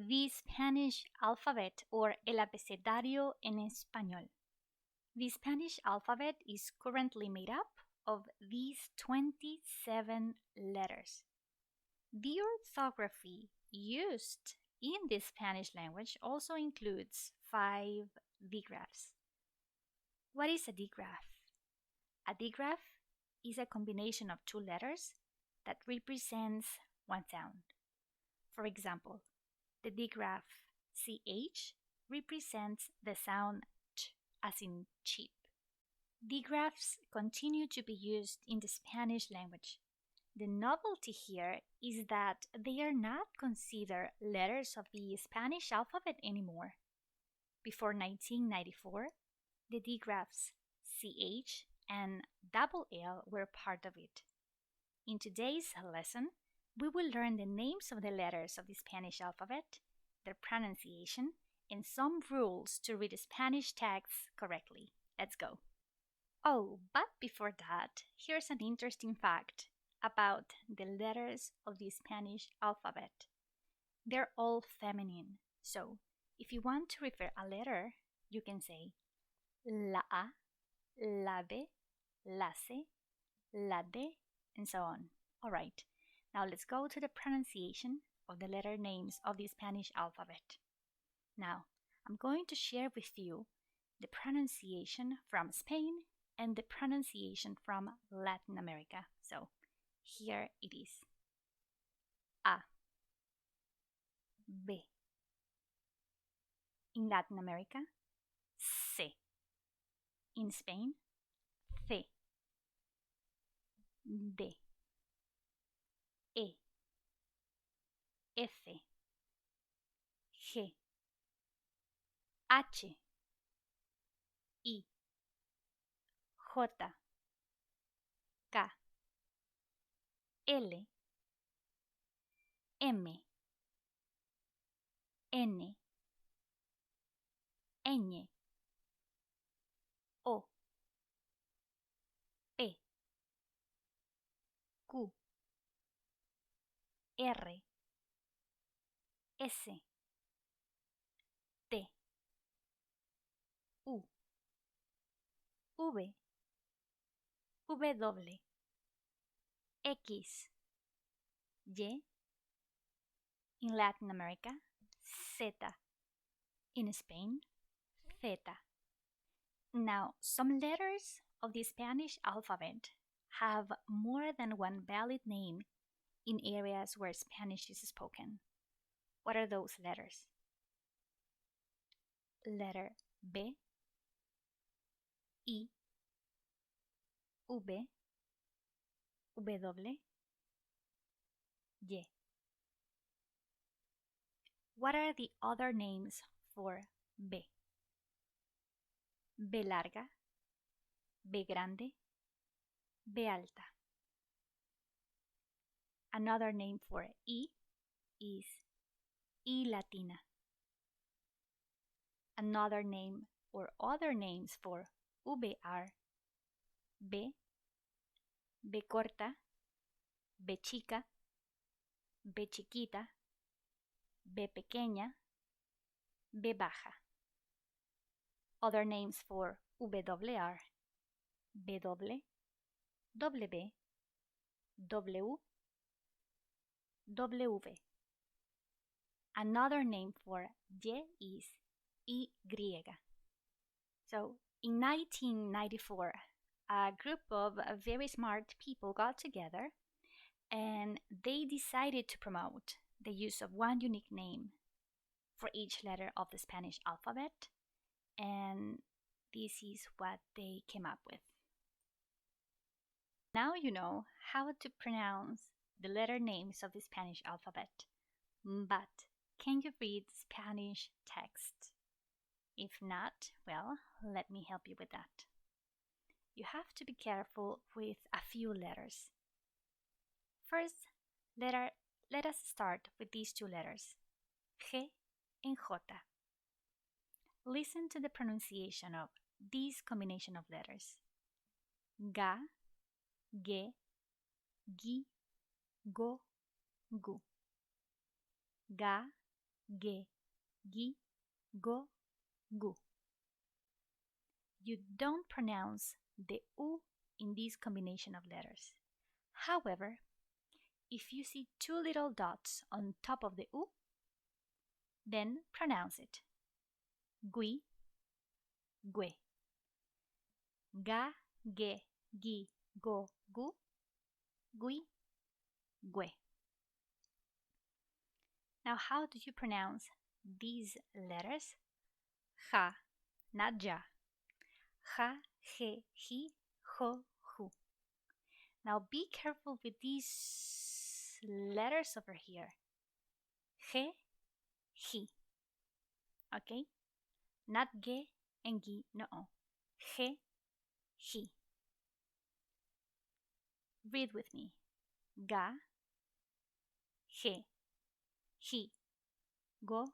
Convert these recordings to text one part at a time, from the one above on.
The Spanish alphabet, or el abecedario en español. The Spanish alphabet is currently made up of these 27 letters. The orthography used in the Spanish language also includes 5 digraphs. What is a digraph? A digraph is a combination of two letters that represents one sound. For example, the digraph CH represents the sound ch, as in cheap. Digraphs continue to be used in the Spanish language. The novelty here is that they are not considered letters of the Spanish alphabet anymore. Before 1994, the digraphs CH and double L were part of it. In today's lesson, we will learn the names of the letters of the Spanish alphabet, their pronunciation, and some rules to read Spanish texts correctly. Let's go. Oh, but before that, here's an interesting fact about the letters of the Spanish alphabet. They're all feminine, so if you want to refer a letter, you can say la A, la B, la C, la D, and so on. Alright, now let's go to the pronunciation of the letter names of the Spanish alphabet. Now, I'm going to share with you the pronunciation from Spain and the pronunciation from Latin America. So, here it is. A, B. In Latin America, C. In Spain, C. D. E. F. G. H. I. J. K. L. M. N. Ñ. O. P. Q. R. S. T. U. V. W. X. Y. In Latin America, Z. In Spain, Zeta. Now, some letters of the Spanish alphabet have more than one valid name in areas where Spanish is spoken. What are those letters? Letter B, I, V, W, Y. What are the other names for B? B larga, B grande, B alta. Another name for I is I latina. Another name or other names for V are B, B corta, B chica, B chiquita, B pequeña, B baja. Other names for W are BW, W, W, W. Another name for Y is Y. So, in 1994, a group of very smart people got together and they decided to promote the use of one unique name for each letter of the Spanish alphabet, and this is what they came up with. Now you know how to pronounce the letter names of the Spanish alphabet, but can you read Spanish text? If not, well, let me help you with that. You have to be careful with a few letters. First, let us start with these two letters, G and J. Listen to the pronunciation of this combination of letters. Ga, ge, gi, go, gu. Ga, ge, gi, go, gu. You don't pronounce the U in this combination of letters. However, if you see two little dots on top of the U, then pronounce it. Gui, gue. Ga, ge, gi, go, gu. Gui, gue. Now, how do you pronounce these letters? Ja, not ja. Ja, je, ji, jo, ju. Now be careful with these letters over here. Je, ji. Okay? Not ge and gi, no. Je, ji. Read with me. Ga, je, ji, go,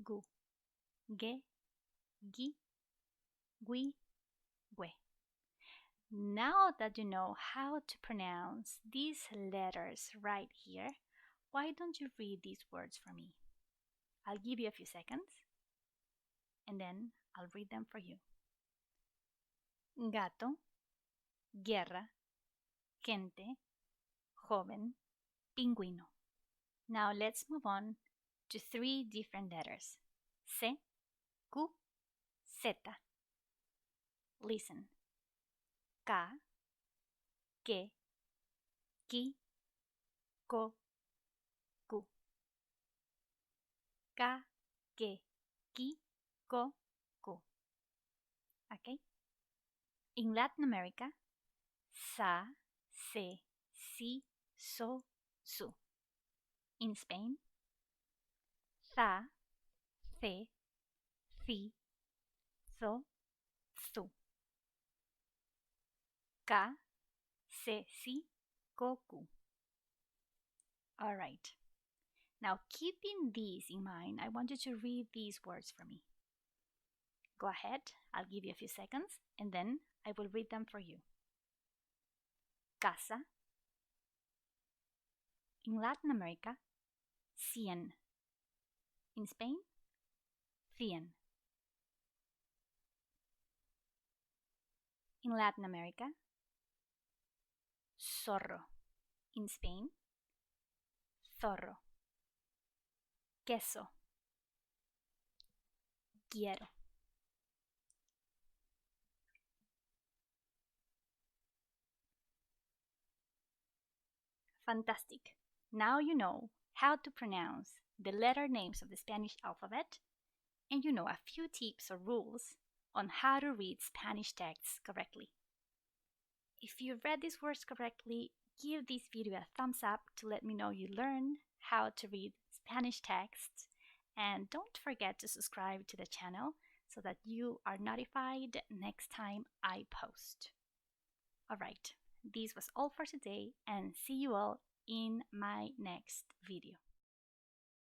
gu, ge, gi, gui, gue. Now that you know how to pronounce these letters right here, why don't you read these words for me? I'll give you a few seconds and then I'll read them for you. Gato, guerra, gente, joven, pingüino. Now let's move on to three different letters. C, Q, Z. Listen. Ka, ke, ki, ko, ku. Ka, ke, ki, ko, ku. Okay? In Latin America, sa, se, si, so, su. In Spain, tha, the, thi, tho, thu. Ka, se, si, ko, ku. All right. Now, keeping these in mind, I want you to read these words for me. Go ahead, I'll give you a few seconds, and then I will read them for you. Casa. In Latin America, cien. In Spain, cien. In Latin America, zorro. In Spain, zorro. Queso. Quiero. Fantastic. Now you know how to pronounce the letter names of the Spanish alphabet, and you know a few tips or rules on how to read Spanish texts correctly. If you read these words correctly, give this video a thumbs up to let me know you learned how to read Spanish texts, and don't forget to subscribe to the channel so that you are notified next time I post. Alright, this was all for today, and see you all in my next video.